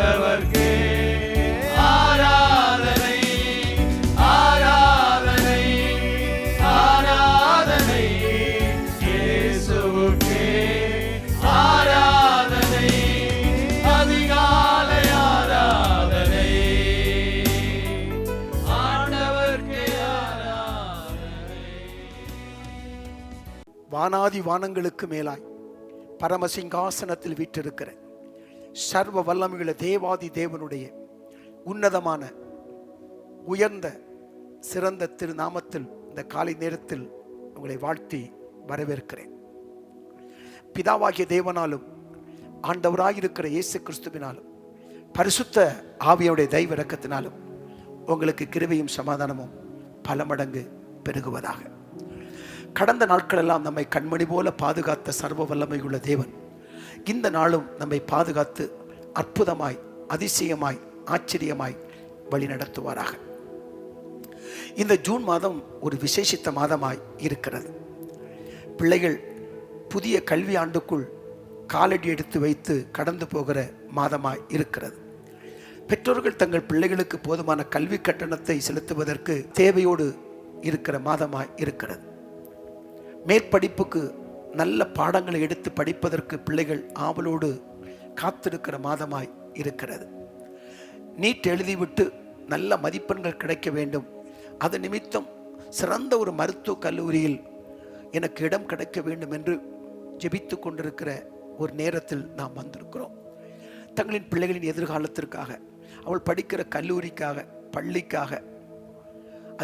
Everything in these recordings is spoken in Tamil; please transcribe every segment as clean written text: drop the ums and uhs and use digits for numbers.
ஆண்டவர்க்கே ஆராதனை, ஆராதனை, ஆராதனை. இயேசுவுக்கே ஆராதனை, அதிகாலை ஆராதனை. ஆண்டவர்க்கே ஆராதனை. வானாதி வானங்களுக்கு மேலாய் பரமசிங்காசனத்தில் வீற்றிருக்கிற சர்வ வல்லமையுள்ள தேவாதி தேவனுடைய உன்னதமான உயர்ந்த சிறந்த திருநாமத்தில் இந்த காலை நேரத்தில் உங்களை வாழ்த்தி வரவேற்கிறேன். பிதாவாகிய தேவனாலும் ஆண்டவராயிருக்கிற இயேசு கிறிஸ்துவினாலும் பரிசுத்த ஆவியுடைய தெய்வ இரக்கத்தினாலும் உங்களுக்கு கிருபையும் சமாதானமும் பல மடங்கு பெருகுவதாக. கடந்த நாட்களெல்லாம் நம்மை கண்மணி போல பாதுகாத்த சர்வ வல்லமையுள்ள தேவன் இந்த நாளும் நம்மை பாதுகாத்து அற்புதமாய் அதிசயமாய் ஆச்சரியமாய் வழி நடத்துவாராக. இந்த ஜூன் மாதம் ஒரு விசேஷித்த மாதமாய் இருக்கிறது. பிள்ளைகள் புதிய கல்வி ஆண்டுக்குள் காலடி எடுத்து வைத்து கடந்து போகிற மாதமாய் இருக்கிறது. பெற்றோர்கள் தங்கள் பிள்ளைகளுக்கு போதுமான கல்வி கட்டணத்தை செலுத்துவதற்கு தேவையோடு இருக்கிற மாதமாய் இருக்கிறது. மேற்படிப்புக்கு நல்ல பாடங்களை எடுத்து படிப்பதற்கு பிள்ளைகள் ஆவலோடு காத்திருக்கிற மாதமாய் இருக்கிறது. நீட் எழுதிவிட்டு நல்ல மதிப்பெண்கள் கிடைக்க வேண்டும், அது நிமித்தம் சிறந்த ஒரு மருத்துவ கல்லூரியில் எனக்கு இடம் கிடைக்க வேண்டும் என்று ஜெபித்து கொண்டிருக்கிற ஒரு நேரத்தில் நாம் வந்திருக்கிறோம். தங்களின் பிள்ளைகளின் எதிர்காலத்திற்காக, அவள் படிக்கிற கல்லூரிக்காக, பள்ளிக்காக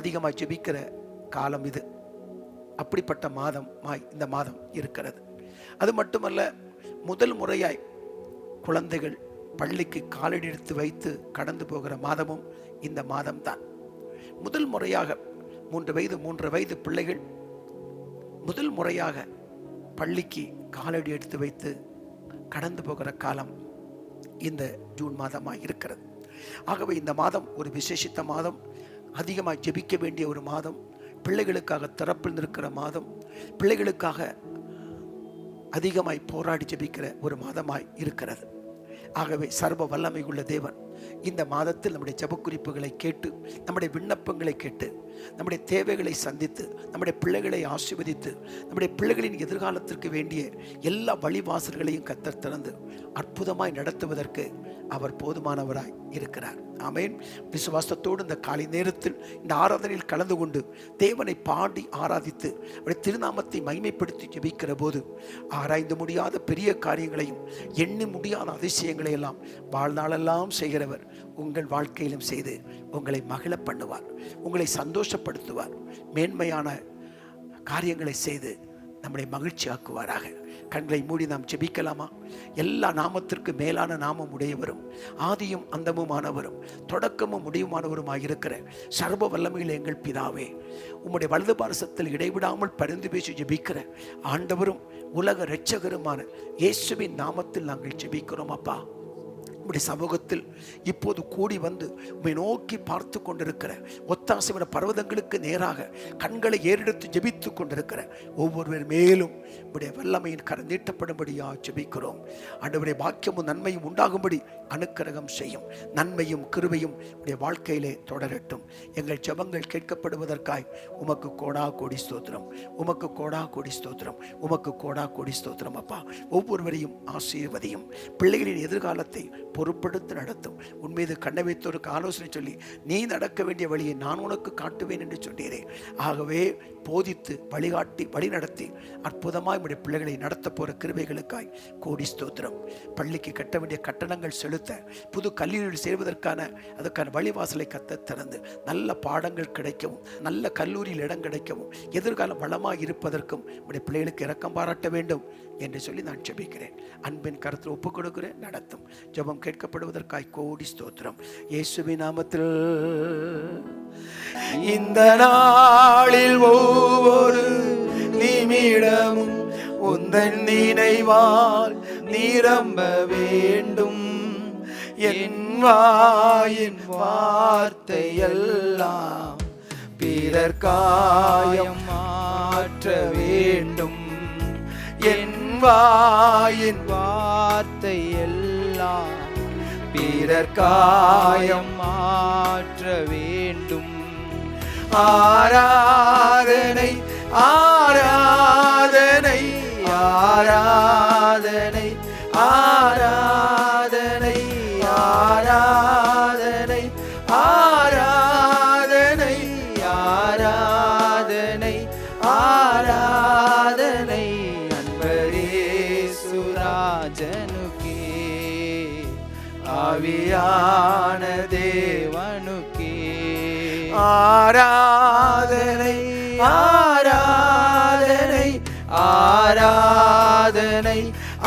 அதிகமாக ஜெபிக்கிற காலம் இது. அப்படிப்பட்ட மாதமாய் இந்த மாதம் இருக்கிறது. அது மட்டுமல்ல, முதல் முறையாய் குழந்தைகள் பள்ளிக்கு காலடி எடுத்து வைத்து கடந்து போகிற மாதமும் இந்த மாதம்தான். முதல் முறையாக 3 வயது 3.5 வயது பிள்ளைகள் முதல் முறையாக பள்ளிக்கு காலடி எடுத்து வைத்து கடந்து போகிற காலம் இந்த ஜூன் மாதமாய் இருக்கிறது. ஆகவே இந்த மாதம் ஒரு விசேஷித்த மாதம், அதிகமாக ஜெபிக்க வேண்டிய ஒரு மாதம், பிள்ளைகளுக்காக திறப்பில் நிற்கிற மாதம், பிள்ளைகளுக்காக அதிகமாய் போராடி ஜெபிக்கிற ஒரு மாதமாய் இருக்கிறது. ஆகவே சர்வ வல்லமை உள்ள தேவன் இந்த மாதத்தில் நம்முடைய ஜெபக்குறிப்புகளை கேட்டு, நம்முடைய விண்ணப்பங்களை கேட்டு, நம்முடைய தேவைகளை சந்தித்து, நம்முடைய பிள்ளைகளை ஆசீர்வதித்து, நம்முடைய பிள்ளைகளின் எதிர்காலத்திற்கு வேண்டிய எல்லா வழிவாசல்களையும் கர்த்தர் திறந்து அற்புதமாய் நடத்துவதற்கு அவர் போதுமானவராய் இருக்கிறார். ஆமென். விசுவாசத்தோடு இந்த காலை நேரத்தில் இந்த ஆராதனையில் கலந்து கொண்டு தேவனை பாடி ஆராதித்து அவருடைய திருநாமத்தை மகிமைப்படுத்தி ஜெபிக்கிற போது ஆராய்ந்து முடியாத பெரிய காரியங்களையும் எண்ணி முடியாத அதிசயங்களை எல்லாம் வாழ்நாளெல்லாம் செய்கிறவர் உங்கள் வாழ்க்கையிலும் செய்து உங்களை மகிழ பண்ணுவார், உங்களை சந்தோஷப்படுத்துவார், மேன்மையான காரியங்களை செய்து நம்மளை மகிழ்ச்சி ஆக்குவாராக. கண்களை மூடி நாம் ஜெபிக்கலாமா? எல்லா நாமத்திற்கு மேலான நாமம் உடையவரும், ஆதியும் அந்தமுமானவரும், தொடக்கமும் முடிவுமானவருமாயிருக்கிற சர்வ வல்லமையில் எங்கள் பிதாவே, உம்முடைய வலது பாரசத்தில் இடைவிடாமல் பரிந்து பேசி ஜெபிக்கிற ஆண்டவரும் உலக இரட்சகருமான இயேசுவின் நாமத்தில் நாங்கள் ஜெபிக்கிறோம். அப்பா, உம்முடைய சமூகத்தில் இப்போது கூடி வந்து உம்மை நோக்கி பார்த்து கொண்டிருக்கிற ஒத்தாசையான பர்வதங்களுக்கு நேராக கண்களை ஏறெடுத்து ஜெபித்து கொண்டிருக்கிற ஒவ்வொருவர் மேலும் உம்முடைய வல்லமையின் கரம் நீட்டப்படும்படியா ஜெபிக்கிறோம். ஆண்டவரே, பாக்கியமும் நன்மையும் உண்டாகும்படி அனுக்கிரகம் செய்யும். நன்மையும் கிருபையும் உடைய வாழ்க்கையிலே தொடரட்டும். எங்கள் ஜெபங்கள் கேட்கப்படுவதற்காய் உமக்கு கோடா கோடி ஸ்தோத்திரம், உமக்கு கோடா கோடி ஸ்தோத்திரம், உமக்கு கோடா கோடி ஸ்தோத்திரம். அப்பா, ஒவ்வொருவரையும் ஆசீர்வதியும். பிள்ளைகளின் எதிர்காலத்தை பொறுப்படுத்தி நடத்தும். உன்மீது கண்ணை வைத்தோருக்கு ஆலோசனை சொல்லி நீ நடக்க வேண்டிய வழியை நான் உனக்கு காட்டுவேன் என்று சொன்னீரே. ஆகவே போதித்து வழிகாட்டி வழி நடத்தி அற்புதமாய் உடைய பிள்ளைகளை நடத்த போற கிருபைகளுக்காய் கோடி ஸ்தோத்திரம். பள்ளிக்கு கட்ட வேண்டிய கட்டணங்கள் செலுத்த, புது கல்லூரியில் சேர்வதற்கான அதற்கான வழிவாசலை கத்த திறந்து நல்ல பாடங்கள் கிடைக்கவும், நல்ல கல்லூரியில் இடம் கிடைக்கவும், எதிர்காலம் வளமாக இருப்பதற்கும் உடைய பிள்ளைகளுக்கு இரக்கம் பாராட்ட வேண்டும் என்று சொல்லி நான் ஜெபிக்கிறேன். அன்பின் கருத்தில் ஒப்புக் கொடுக்கிறேன். நடத்தும். ஜெபம் கேட்கப்படுவதற்காய் கோடி ஸ்தோத்திரம். இயேசுவின் நாமத்தில் இந்த நாளில் ஒவ்வொரு நிமிடமும் உந்தன் நினைவால் நிரம்ப வேண்டும். என் வாயின் வார்த்தை எல்லாம் பிறர் காயம் மாற்ற வேண்டும். என் வாயின் வார்த்தை எல்லாம் பிறர் காயம் மாற்ற வேண்டும். ஆராதனை ஆராதனை ஆராதனை ஆராதனை ஆராதனை ஆராதனை ஆராதனை ஆராதனை அன்பரேசுராஜனுக்கே, ஆவியான தேவனுக்கே ஆராதனை ஆராதனை ஆராதனை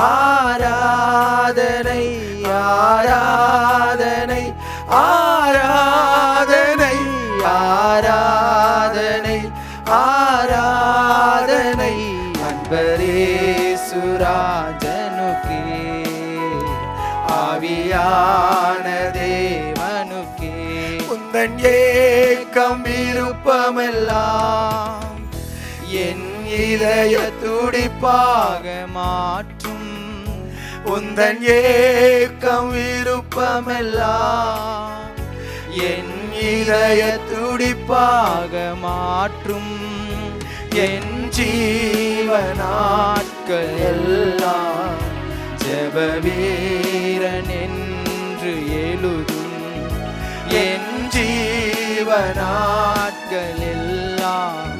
ஆராதனை ஆராதனை ஆராதனை ஆராதனை ஆராதனை அன்பரேசுராஜனுக்கே, ஆவியான தேவனுக்கே உந்தன் ஏக்கம் விருப்பமெல்லாம் என் இதய துடிப்பாக மாற்றும். உந்தன் ஏக்கம் விருப்பமெல்லாம் என் இதய துடிப்பாக மாற்றும். என் ஜீவனாட்கள் எல்லாம் ஜெப வீரன் என்று எழுதும். என் ஜீவனாட்கள் எல்லாம்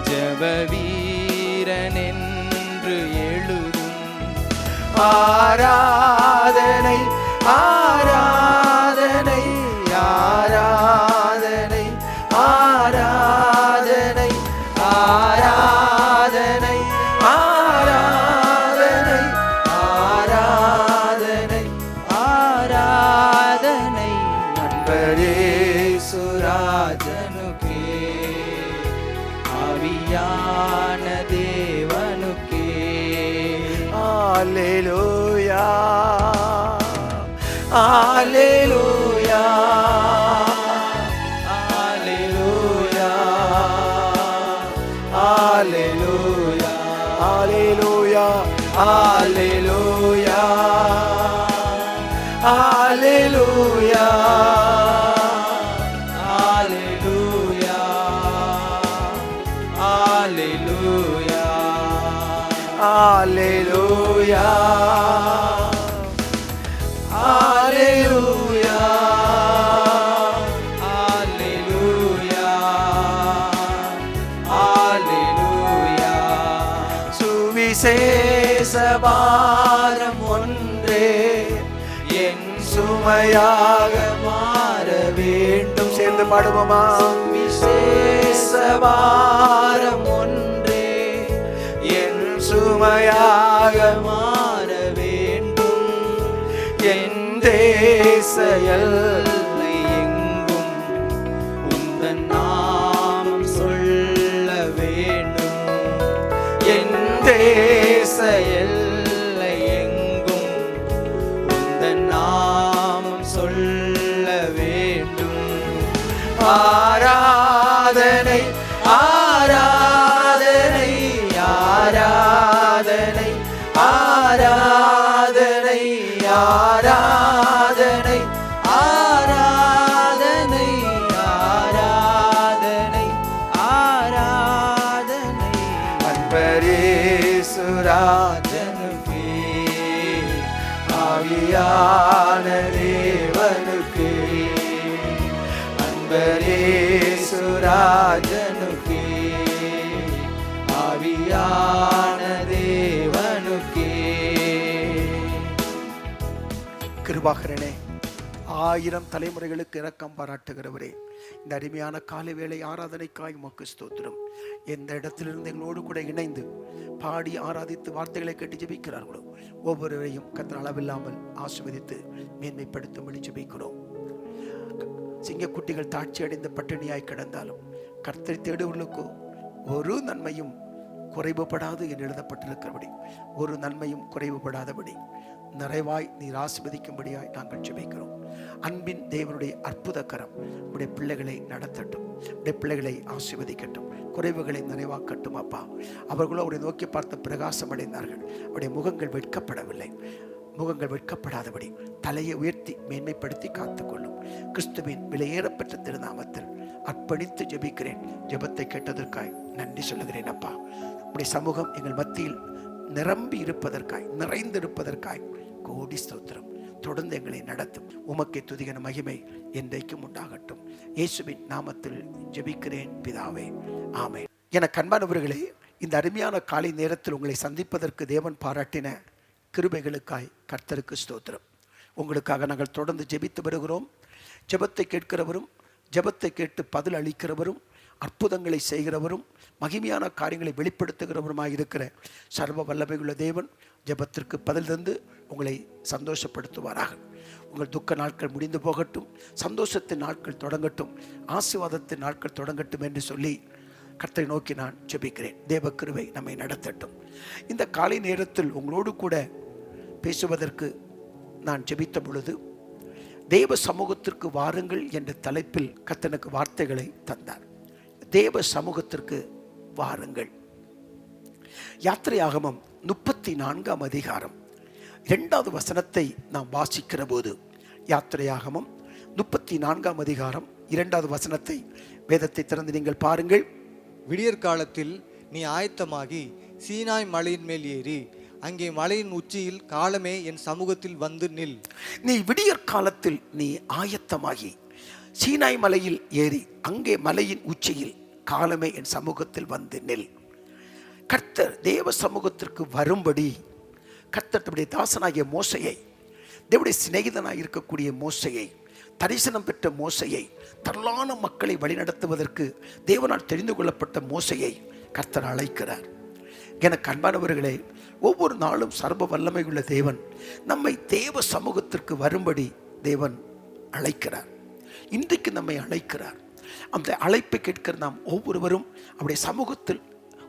ஜெப வீரன் என்று எழுதும். ஆராதனை ஆராதனை ஆராதனை ஆராதனை ஆராதனை ஆராதனை ஆராதனை ஆராதனை அன்பரேசுராஜனுக்கே, ஆவியான தேவனுக்கே அல்லேலூயா அல்லேலூயா அல்லேலூயா அல்லேலூயா அல்லேலூயா அல்லேலூயா அல்லேலூயா அல்லேலூயா அல்லேலூயா அல்லேலூயா அல்லேலூயா அல்லேலூயா சுவிசேஷ பாரம் ஒன்றே என் சுமையாக மாற வேண்டும். சேர்ந்து பாடுவோமா? விசேஷ பாரம் ஒன்றே என் சுமையாக மாற வேண்டும். என் தேச எல்லை எங்கும் உந்தன் நாமம் சொல்ல வேண்டும். என் தேச எல்லை எங்கும் உந்தன் நாமம் சொல்ல வேண்டும். ஆராதனை ஆராதனை ஆராதனை ஆராதனை ஆராதனை ஆராதனை ஆராதனை ஆராதனை அன்பரேசுராஜனுக்கே, ஆவியான தேவனுக்கே, அன்பரேசுராஜனுக்கே, ஆவியான தேவனுக்கே. கிருபாகரனே, 1000 தலைமுறைகளுக்கு இரக்கம் பாராட்டுகிறவரே, இந்த அருமையான காலை வேளை ஆராதனைக்காய் உமக்கு ஸ்தோத்திரம். எந்த இடத்திலிருந்து எங்களோடு கூட இணைந்து பாடி ஆராதித்து வார்த்தைகளை கேட்டு ஜெபிக்கிறார்களோ ஒவ்வொருவரையும் கர்த்தர் அளவில்லாமல் ஆசீர்வதித்து மேன்மைப்படுத்தும்படி ஜெபிக்கிறோம். சிங்கக்குட்டிகள் தாட்சி அடைந்த பட்டினியாய் கிடந்தாலும் கர்த்தரை தேடுவர்களுக்கோ ஒரு நன்மையும் குறைவுபடாது என்று எழுதப்பட்டிருக்கிறபடி ஒரு நன்மையும் குறைவுபடாதபடி நிறைவாய் நீர் ஆசீர்வதிக்கும்படியாய் நாங்கள் ஜெபிக்கிறோம். அன்பின் தேவனுடைய அற்புத கரம் உடைய பிள்ளைகளை நடத்தட்டும், உடைய பிள்ளைகளை ஆசீர்வதிக்கட்டும், குறைவுகளை நிறைவாக்கட்டும். அப்பா, அவர்களோ அவரை நோக்கி பார்த்து பிரகாசம் அடைந்தார்கள், அவருடைய முகங்கள் வெட்கப்படவில்லை. முகங்கள் வெட்கப்படாதபடி தலையை உயர்த்தி மேன்மைப்படுத்தி காத்துக்கொள்ளும். கிறிஸ்துவின் விலையேறப்பெற்ற திருநாமத்தில் அர்ப்பணித்து ஜெபிக்கிறேன். ஜெபத்தை கேட்டதற்காய் நன்றி சொல்லுகிறேன் அப்பா. உடைய சமூகம் எங்கள் மத்தியில் நிரம்பி இருப்பதற்காய், நிறைந்திருப்பதற்காய் கோடி ஸ்தோத்திரம். தொடர்ந்து எங்களை நடத்தும். உமக்கே துதிகன மகிமை என்றைக்கும் உண்டாகட்டும். இயேசுவின் நாமத்தில் ஜெபிக்கிறேன் பிதாவே, ஆமென். என அன்பானவர்களே, இந்த அருமையான காலை நேரத்தில் உங்களை சந்திப்பதற்கு தேவன் பாராட்டின கிருபைகளுக்காய் கர்த்தருக்கு ஸ்தோத்திரம். உங்களுக்காக நாங்கள் தொடர்ந்து ஜெபித்து வருகிறோம். ஜெபத்தை கேட்கிறவரும், ஜெபத்தை கேட்டு பதில் அளிக்கிறவரும், அற்புதங்களை செய்கிறவரும், மகிமையான காரியங்களை வெளிப்படுத்துகிறவருமாய் இருக்கிற சர்வ வல்லமையுள்ள தேவன் ஜெபத்திற்கு பதில் தந்து உங்களை சந்தோஷப்படுத்துவாராக. உங்கள் துக்க நாட்கள் முடிந்து போகட்டும், சந்தோஷத்தின் நாட்கள் தொடங்கட்டும், ஆசீர்வாதத்தின் நாட்கள் தொடங்கட்டும் என்று சொல்லி கர்த்தரை நோக்கி நான் ஜெபிக்கிறேன். தேவ கிருபை நம்மை நடத்தட்டும். இந்த காலை நேரத்தில் உங்களோடு கூட பேசுவதற்கு நான் ஜெபித்த பொழுது, தேவ சமூகத்திற்கு வாருங்கள் என்ற தலைப்பில் கர்த்தனுக்கு வார்த்தைகளை தந்தார். தேவ சமூகத்திற்கு வாருங்கள். யாத்திரையாகமம் 34ஆம் அதிகாரம் 2வது வசனத்தை நாம் வாசிக்கிற போது, யாத்திரையாகமம் 34ஆம் அதிகாரம் 2வது வசனத்தை வேதத்தை திறந்து நீங்கள் பாருங்கள். விடியற் காலத்தில் நீ ஆயத்தமாகி சீனாய் மலையின் மேல் ஏறி அங்கே மலையின் உச்சியில் காலமே என் சமூகத்தில் வந்து நில். நீ விடியற் காலத்தில் நீ ஆயத்தமாகி சீனாய் மலையில் ஏறி அங்கே மலையின் உச்சியில் காலமே என் சமூகத்தில் வந்து நில். கர்த்தர் தேவ சமூகத்திற்கு வரும்படி கர்த்தர் தம்முடைய தாசனாகிய மோசையை, தேவனுடைய சிநேகிதனாக இருக்கக்கூடிய மோசையை, தரிசனம் பெற்ற மோசையை, திரளான மக்களை வழிநடத்துவதற்கு தேவனால் தெரிந்து கொள்ளப்பட்ட மோசையை கர்த்தர் அழைக்கிறார். எனக்கு அன்பானவர்களே, ஒவ்வொரு நாளும் சர்வ வல்லமையுள்ள தேவன் நம்மை தேவ சமூகத்திற்கு வரும்படி தேவன் அழைக்கிறார். இன்றைக்கு நம்மை அழைக்கிறார். அந்த அழைப்பை கேட்கிற நாம் ஒவ்வொருவரும் அவருடைய சமூகத்தில்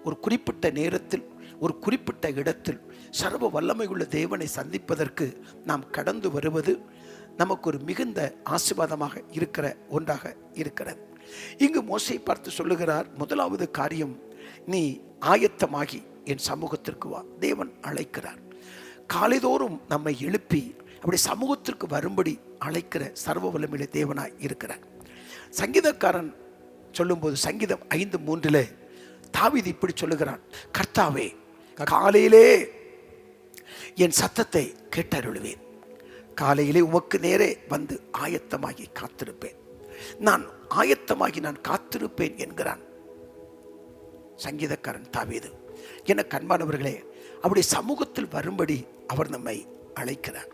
ஒரு குறிப்பிட்ட நேரத்தில், ஒரு குறிப்பிட்ட இடத்தில் சர்வ வல்லமையுள்ள தேவனை சந்திப்பதற்கு நாம் கடந்து வருவது நமக்கு ஒரு மிகுந்த ஆசீர்வாதமாக இருக்கிற ஒன்றாக இருக்கிறது. இங்கு மோசையை பார்த்து சொல்லுகிறார், முதலாவது காரியம், நீ ஆயத்தமாகி என் சமூகத்திற்கு வா. தேவன் அழைக்கிறார். காலைதோறும் நம்மை எழுப்பி அப்படி சமூகத்திற்கு வரும்படி அழைக்கிற சர்வ வல்லமையுள்ள தேவனாய் இருக்கிறார். சங்கீதக்காரன் சொல்லும்போது சங்கீதம் 5:3 தாவீது இப்படி சொல்லுகிறான், கர்த்தாவே காலையிலே என் சத்தத்தை கேட்டருளுவேன், காலையிலே உமக்கு நேரே வந்து ஆயத்தமாகி காத்திருப்பேன். நான் ஆயத்தமாகி நான் காத்திருப்பேன் என்கிறான் சங்கீதக்காரன் தாவீது. எனக்கு அன்பானவர்களே, அவருடைய சமூகத்தில் வரும்படி அவர் நம்மை அழைக்கிறார்.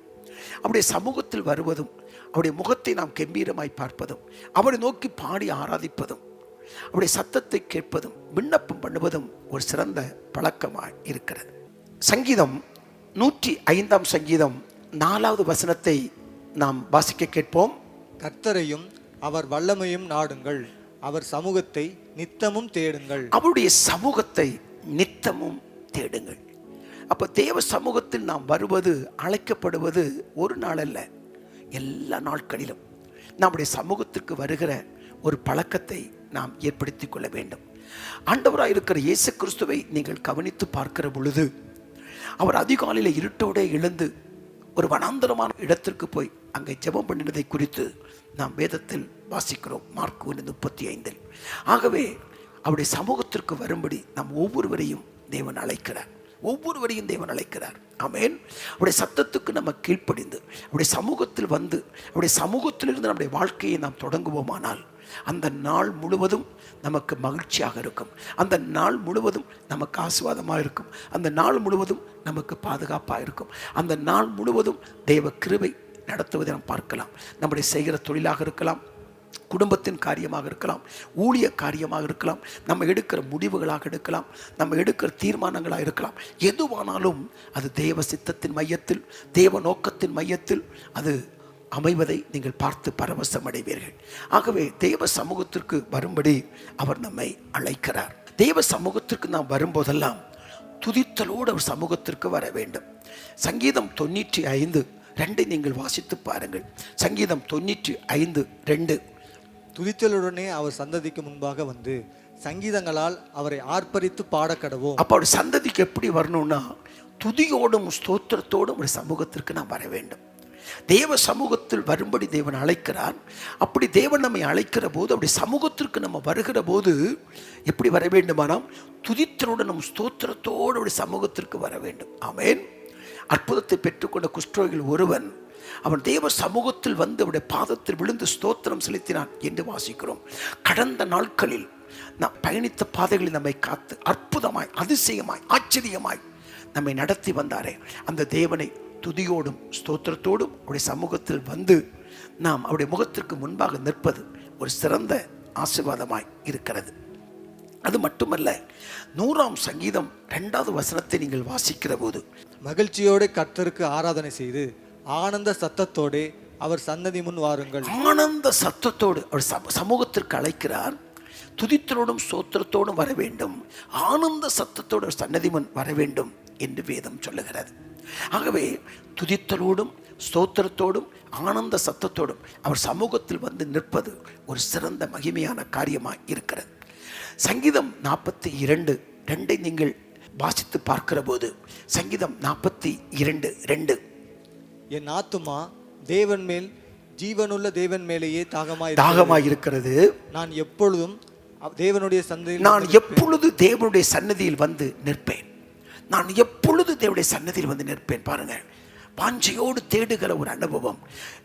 அவருடைய சமூகத்தில் வருவதும், அவருடைய முகத்தை நாம் கம்பீரமாய் பார்ப்பதும், அவரை நோக்கி பாடி ஆராதிப்பதும், அவருடைய சத்தத்தை கேட்பதும், விண்ணப்பம் பண்ணுவதும் ஒரு சிறந்த பழக்கமாய் இருக்கிறது. சங்கீதம் 105ஆம் சங்கீதம் 4வது வசனத்தை நாம் வாசிக்க கேட்போம். கர்த்தரையும் அவர் வல்லமையும் நாடுங்கள், அவர் சமூகத்தை நித்தமும் தேடுங்கள். அவருடைய சமூகத்தை நித்தமும் தேடுங்கள். அப்ப தேவ சமூகத்தில் நாம் வருவது, அழைக்கப்படுவது ஒரு நாள் அல்ல, எல்லா நாட்களிலும் நம்முடைய சமூகத்திற்கு வருகிற ஒரு பழக்கத்தை நாம் ஏற்படுத்திக் கொள்ள வேண்டும். ஆண்டவராக இருக்கிற இயேசு கிறிஸ்துவை நீங்கள் கவனித்து பார்க்கிற பொழுது, அவர் அதிகாலையில் இருட்டோടെ எழுந்து ஒரு வனாந்தரமான இடத்திற்கு போய் அங்கே ஜெபம் பண்ணினதை குறித்து நாம் வேதத்தில் வாசிக்கிறோம், மார்க் 1:35. ஆகவே அவருடைய சமூகத்திற்கு வரும்படி நாம் ஒவ்வொருவரையும் தேவன் அழைக்கிறார். ஒவ்வொருவரையும் தேவன் அழைக்கிறார். ஆமென். அவருடைய சத்தத்துக்கு நம்ம கீழ்ப்படிந்து அவருடைய சமூகத்தில் வந்து அவருடைய சமூகத்திலிருந்து நம்முடைய வாழ்க்கையை நாம் தொடங்குவோமானால் அந்த நாள் முழுவதும் நமக்கு மகிழ்ச்சியாக இருக்கும். அந்த நாள் முழுவதும் நமக்கு ஆசீர்வாதமாக இருக்கும். அந்த நாள் முழுவதும் நமக்கு பாதுகாப்பாக இருக்கும். அந்த நாள் முழுவதும் தேவ கிருபை நடத்துவதை நாம் பார்க்கலாம். நம்முடைய செய்கிற தொழிலாக இருக்கலாம், குடும்பத்தின் காரியமாக இருக்கலாம், ஊழிய காரியமாக இருக்கலாம், நம்ம எடுக்கிற முடிவுகளாக இருக்கலாம், நம்ம எடுக்கிற தீர்மானங்களாக இருக்கலாம். எதுவானாலும் அது தேவ சித்தத்தின் மையத்தில், தேவ நோக்கத்தின் மையத்தில் அது அமைவதை நீங்கள் பார்த்து பரவசம் அடைவீர்கள். ஆகவே தேவ சமூகத்திற்கு வரும்படி அவர் நம்மை அழைக்கிறார். தேவ சமூகத்திற்கு நாம் வரும்போதெல்லாம் துதித்தலோடு அவர் சமூகத்திற்கு வர வேண்டும். சங்கீதம் 95:2 நீங்கள் வாசித்து பாருங்கள். சங்கீதம் 95:2. துதித்தலுடனே அவர் சந்ததிக்கு முன்பாக வந்து சங்கீதங்களால் அவரை ஆர்ப்பரித்து பாட கடவோம். அப்போ அவர் சந்ததிக்கு எப்படி வரணும்னா துதியோடும் ஸ்தோத்திரத்தோடும் ஒரு சமூகத்திற்கு நாம் வர வேண்டும். தேவ சமூகத்தில் வரும்படி தேவன் அழைக்கிறார். அப்படி தேவன் நம்மை அழைக்கிற போது, அப்படி சமூகத்திற்கு நம்ம வருகிற போது எப்படி வர வேண்டுமானால் துதித்தலோடு ஸ்தோத்திரத்தோடு அப்படி சமூகத்திற்கு வர வேண்டும். ஆமென். அற்புதத்தை பெற்றுக்கொண்ட குஷ்டரோகியில் ஒருவன் அவன் தேவ சமூகத்தில் வந்து அவருடைய பாதத்தில் விழுந்து ஸ்தோத்திரம் செலுத்தினான் என்று வாசிக்கிறோம். கடந்த நாட்களில் நாம் பயணித்த பாதைகளில் நம்மை காத்து அற்புதமாய், அதிசயமாய், ஆச்சரியமாய் நம்மை நடத்தி வந்தாரே, அந்த தேவனை துதியோடும் ஸ்தோத்திரத்தோடும் அவருடைய சமூகத்தில் வந்து நாம் அவருடைய முகத்திற்கு முன்பாக நிற்பது ஒரு சிறந்த ஆசீர்வாதமாய் இருக்கிறது. அது மட்டுமல்ல, 100ஆம் சங்கீதம் 2வது வசனத்தை நீங்கள் வாசிக்கிற போது, மகிழ்ச்சியோடு கர்த்தருக்கு ஆராதனை செய்து ஆனந்த சத்தத்தோடு அவர் சன்னதி முன் வாருங்கள். ஆனந்த சத்தத்தோடு அவர் சமூகத்திற்கு அழைக்கிறார். துதித்தலோடும் ஸ்தோத்திரத்தோடும் வர வேண்டும், ஆனந்த சத்தத்தோடு அவர் சன்னதி முன் வர வேண்டும் என்று வேதம் சொல்லுகிறது. ஆகவே துதித்தலோடும் ஸ்தோத்திரத்தோடும் ஆனந்த சத்தத்தோடும் அவர் சமூகத்தில் வந்து நிற்பது ஒரு சிறந்த மகிமையான காரியமாக இருக்கிறது. சங்கீதம் 42:2 நீங்கள் வாசித்து பார்க்கிற போது, சங்கீதம் 42:2, என் ஆத்துமா தேவன் மேல், ஜீவனுள்ள தேவன் மேலேயே தாகமாய் இருக்கிறது. நான் எப்பொழுதும் தேவனுடைய சன்னதியில் நான் எப்பொழுது தேவனுடைய சன்னதியில் வந்து நிற்பேன். நான் எப்பொழுது தேவனுடைய சன்னதியில் வந்து நிற்பேன். பாருங்க, வாஞ்சையோடு தேடுகிற ஒரு அனுபவம்.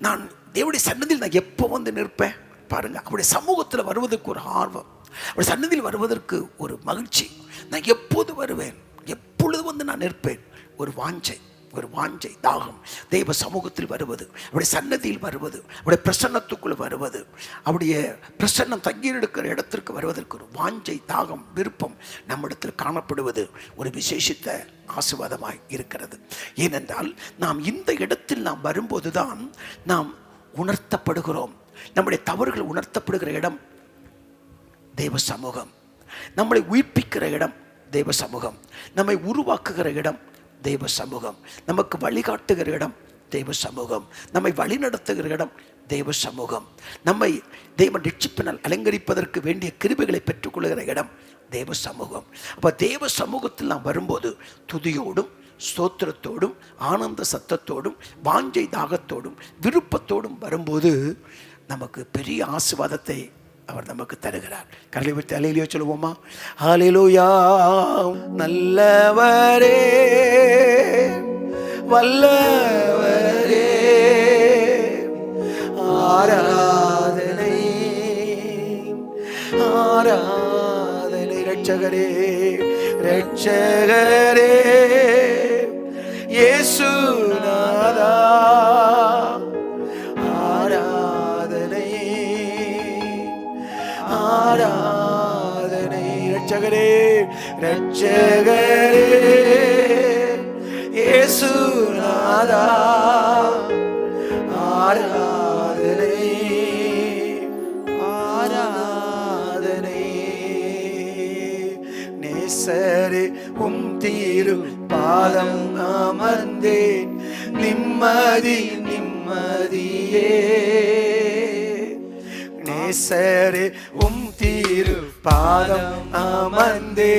நான் தேவனுடைய சன்னதியில் நான் எப்போ வந்து நிற்பேன் பாருங்க. அவருடைய சமூகத்தில் வருவதற்கு ஒரு ஆர்வம், அவருடைய சன்னதியில் வருவதற்கு ஒரு மகிழ்ச்சி. நான் எப்போது வருவேன், எப்பொழுது வந்து நான் நிற்பேன். ஒரு வாஞ்சை தாகம், தெய்வ சமூகத்தில் வருவது, அவருடைய சன்னதியில் வருவது, அவருடைய பிரசன்னத்துக்குள் வருவது, அவருடைய பிரசன்னம் தங்கியிருக்கிற இடத்திற்கு வருவதற்கு ஒரு வாஞ்சை தாகம் விருப்பம் நம்மிடத்தில் காணப்படுவது ஒரு விசேஷித்த ஆசீர்வாதமாய் இருக்கிறது. ஏனென்றால் நாம் இந்த இடத்தில் நாம் வரும்போதுதான் நாம் உணர்த்தப்படுகிறோம். நம்முடைய தவறுகள் உணர்த்தப்படுகிற இடம் தெய்வ சமூகம். நம்மளை உயிர்ப்பிக்கிற இடம் தெய்வ சமூகம். நம்மை உருவாக்குகிற இடம் தெய்வ சமூகம். நமக்கு வழிகாட்டுகிற இடம் தெய்வ சமூகம். நம்மை வழி நடத்துகிற இடம் தெய்வ சமூகம். நம்மை தெய்வ ரட்சிப்பினால் அலங்கரிப்பதற்கு வேண்டிய கிருபைகளை பெற்றுக்கொள்கிற இடம் தெய்வ சமூகம். அப்போ தெய்வ சமூகத்தில் நாம் வரும்போது துதியோடும் ஸ்தோத்திரத்தோடும் ஆனந்த சத்தத்தோடும் வாஞ்சை தாகத்தோடும் விருப்பத்தோடும் வரும்போது நமக்கு பெரிய ஆசீர்வாதத்தை அவர் நமக்கு தருகிறார். கரலை விட்டு அல்லேலூயா சொல்லுவோமா? அல்லேலூயா. நல்லவரே, வல்லவரே, ஆராதனை ஆராதனை. ரட்சகரே, ரட்சகரே, இயேசுநாதா, ஆராதனை. ரட்சகரே, ரட்சகரே, இயேசுநாதா, ஆராதனை ஆராதனை. நேசரே, உம் தீரு பாதம் அமர்ந்தேன், நிம்மதி நிம்மதியே. நேசரே, உம் தீரு பாதம் அமர்ந்தே,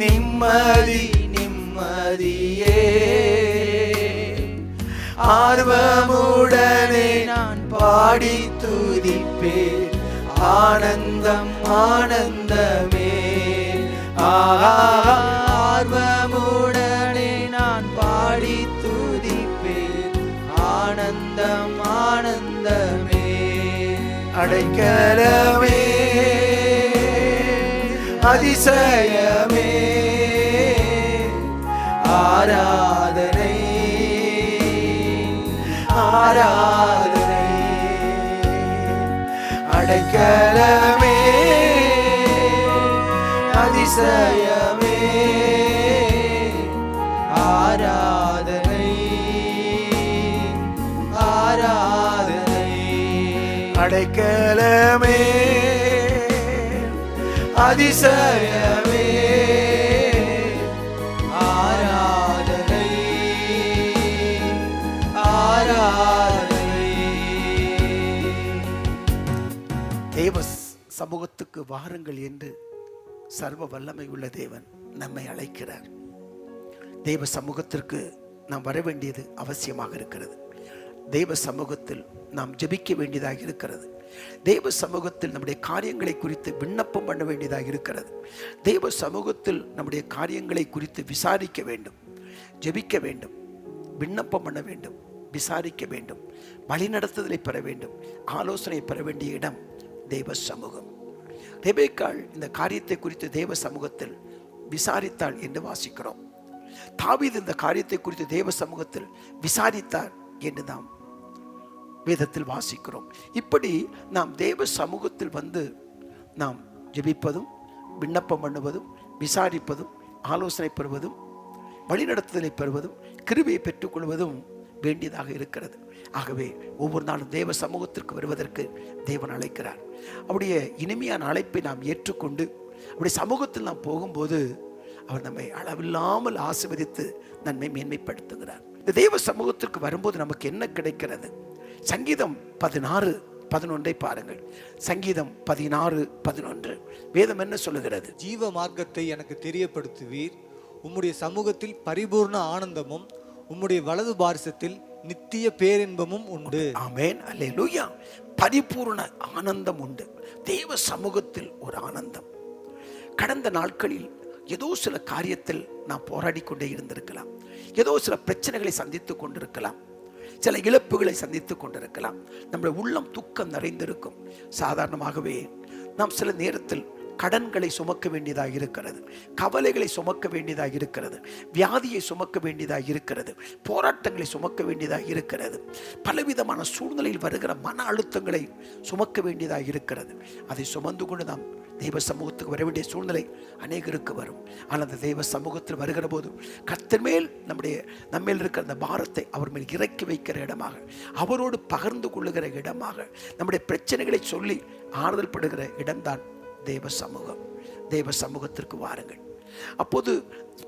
நிம்மதி நிம்மதியே. ஆர்வமுடனே நான் பாடி துதிப்பேன், ஆனந்தம் ஆனந்தமே. ஆர்வமுடனே நான் பாடி துதிப்பேன், ஆனந்தம் ஆனந்தமே. அடைக்கலமே, அதிசயமே, ஆராதனை ஆராதனை. அடைக்கலமே, அதிசயமே, ஆராதனை ஆராதனை. அடைக்கலமே, அதிசயமே, ஆராதனை ஆராதனை. தேவ சமூகத்துக்கு வாருங்கள் என்று சர்வ வல்லமை உள்ள தேவன் நம்மை அழைக்கிறார். தேவ சமூகத்திற்கு நாம் வர வேண்டியது அவசியமாக இருக்கிறது. தேவ சமூகத்தில் நாம் ஜெபிக்க வேண்டியதாக இருக்கிறது. தேவ சமூகத்தில் நம்முடைய காரியங்களை குறித்து விண்ணப்பம் பண்ண வேண்டியதாக இருக்கிறது. தேவ சமூகத்தில் நம்முடைய காரியங்களை குறித்து விசாரிக்க வேண்டும், ஜெபிக்க வேண்டும், விண்ணப்பம் பண்ண வேண்டும், விசாரிக்க வேண்டும், வழிநடத்துதலை பெற வேண்டும், ஆலோசனை பெற வேண்டிய இடம் தேவ சமூகம். ரெபெக்காள் இந்த காரியத்தை குறித்து தேவ சமூகத்தில் விசாரித்தாள் என்று வாசிக்கிறோம். தாவீது இந்த காரியத்தை குறித்து தேவ சமூகத்தில் விசாரித்தார் என்று நாம் வேதத்தில் வாசிக்கிறோம். இப்படி நாம் தேவ சமூகத்தில் வந்து நாம் ஜெபிப்பதும், விண்ணப்பம் பண்ணுவதும், விசாரிப்பதும், ஆலோசனை பெறுவதும், வழிநடத்துதலை பெறுவதும், கிருபையை பெற்றுக்கொள்வதும் வேண்டியதாக இருக்கிறது. ஆகவே ஒவ்வொரு நாளும் தேவ சமூகத்திற்கு வருவதற்கு தேவன் அழைக்கிறார். அவருடைய இனிமையான அழைப்பை நாம் ஏற்றுக்கொண்டு அவருடைய சமூகத்தில் நாம் போகும்போது அவர் நம்மை அளவில்லாமல் ஆசீர்வதித்து நன்மை மேன்மைப்படுத்துகிறார். இந்த தேவ சமூகத்திற்கு வரும்போது நமக்கு என்ன கிடைக்கிறது? சங்கீதம் 16:11 பாருங்கள். சங்கீதம் 16:11 வேதம் என்ன சொல்லுகிறது? ஜீவ மார்க்கத்தை எனக்கு தெரியப்படுத்துவீர், உம்முடைய சமூகத்தில் பரிபூர்ண ஆனந்தமும் உம்முடைய வலது பாரிசத்தில் நித்திய பேரின்பமும் உண்டு. ஆமென், அல்லேலூயா. பரிபூர்ண ஆனந்தம் உண்டு. தேவ சமூகத்தில் ஒரு ஆனந்தம். கடந்த நாட்களில் ஏதோ சில காரியத்தில் நாம் போராடி கொண்டே இருந்திருக்கலாம், ஏதோ சில பிரச்சனைகளை சந்தித்து கொண்டிருக்கலாம், சில இழப்புகளை சந்தித்து கொண்டிருக்கலாம், நம்முடைய உள்ளம் துக்கம் நிறைந்திருக்கும். சாதாரணமாகவே நாம் சில நேரத்தில் கடன்களை சுமக்க வேண்டியதாக இருக்கிறது, கவலைகளை சுமக்க வேண்டியதாக இருக்கிறது, வியாதியை சுமக்க வேண்டியதாக இருக்கிறது, போராட்டங்களை சுமக்க வேண்டியதாக இருக்கிறது, பலவிதமான சூழ்நிலையில் வருகிற மன அழுத்தங்களை சுமக்க வேண்டியதாக இருக்கிறது. அதை சுமந்து கொண்டு நாம் தெய்வ சமூகத்துக்கு வர வேண்டிய சூழ்நிலை அநேகருக்கு வரும். ஆனால் அந்த தெய்வ சமூகத்தில் வருகிற போது கர்த்தர் மேல் நம்மேல் இருக்கிற அந்த பாரத்தை அவர் மேல் இறக்கி வைக்கிற இடமாக, அவரோடு பகிர்ந்து கொள்ளுகிற இடமாக, நம்முடைய பிரச்சனைகளை சொல்லி ஆறுதல் படுகிற இடம்தான் தேவ சமூகம். தேவ சமூகத்திற்கு வாருங்கள். அப்போது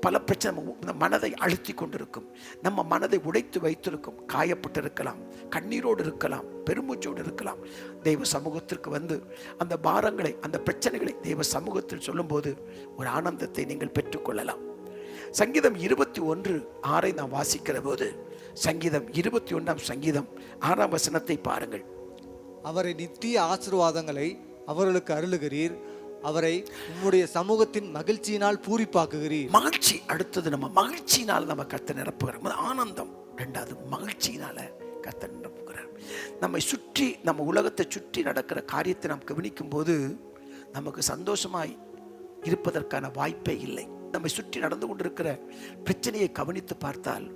பல பிரச்சனை நம்ம மனதை அழுத்தி கொண்டிருக்கும், நம்ம மனதை உடைத்து வைத்திருக்கும், காயப்பட்டிருக்கலாம், கண்ணீரோடு இருக்கலாம், பெருமூச்சோடு இருக்கலாம். தெய்வ சமூகத்திற்கு வந்து அந்த பாரங்களை, அந்த பிரச்சனைகளை தெய்வ சமூகத்தில் சொல்லும்போது ஒரு ஆனந்தத்தை நீங்கள் பெற்றுக்கொள்ளலாம். சங்கீதம் 21:6 நாம் வாசிக்கிற போது, சங்கீதம் 21 சங்கீதம் 6 வசனத்தை பாருங்கள். அவரை நித்திய ஆசீர்வாதங்களை அவர்களுக்கு அருளுகிறீர், அவரை உம்முடைய சமூகத்தின் மகிழ்ச்சியினால் பூரிப்பாக்குகிறீர். மகிழ்ச்சி அடுத்தது, நம்ம மகிழ்ச்சியினால் நம்ம கர்த்தர் நிரப்புகிறோம். ஆனந்தம் ரெண்டாவது, மகிழ்ச்சியினால கர்த்தர் நிரப்புகிறார். நம்மை சுற்றி, நம்ம உலகத்தை சுற்றி நடக்கிற காரியத்தை நாம் கவனிக்கும் போது நமக்கு சந்தோஷமாய் இருப்பதற்கான வாய்ப்பே இல்லை. நம்மை சுற்றி நடந்து கொண்டிருக்கிற பிரச்சனையை கவனித்து பார்த்தால்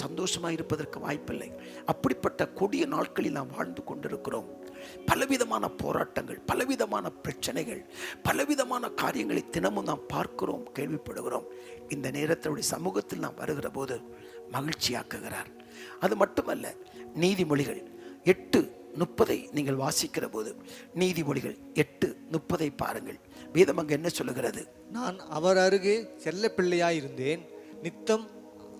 சந்தோஷமாக இருப்பதற்கு வாய்ப்பில்லை. அப்படிப்பட்ட கொடிய நாட்களில் நாம் வாழ்ந்து கொண்டிருக்கிறோம். பலவிதமான போராட்டங்கள், பலவிதமான பிரச்சனைகள், பலவிதமான காரியங்களை தினமும் நாம் பார்க்கிறோம், கேள்விப்படுகிறோம். இந்த நேரத்தினுடைய சமூகத்தில் நாம் வருகிற போது மகிழ்ச்சியாக்குகிறார். அது மட்டுமல்ல, நீதிமொழிகள் 8:30 நீங்கள் வாசிக்கிற போது, நீதிமொழிகள் 8:30 பாருங்கள். வேதம் அங்கு என்ன சொல்லுகிறது? நான் அவர் அருகே செல்ல பிள்ளையாயிருந்தேன், நித்தம்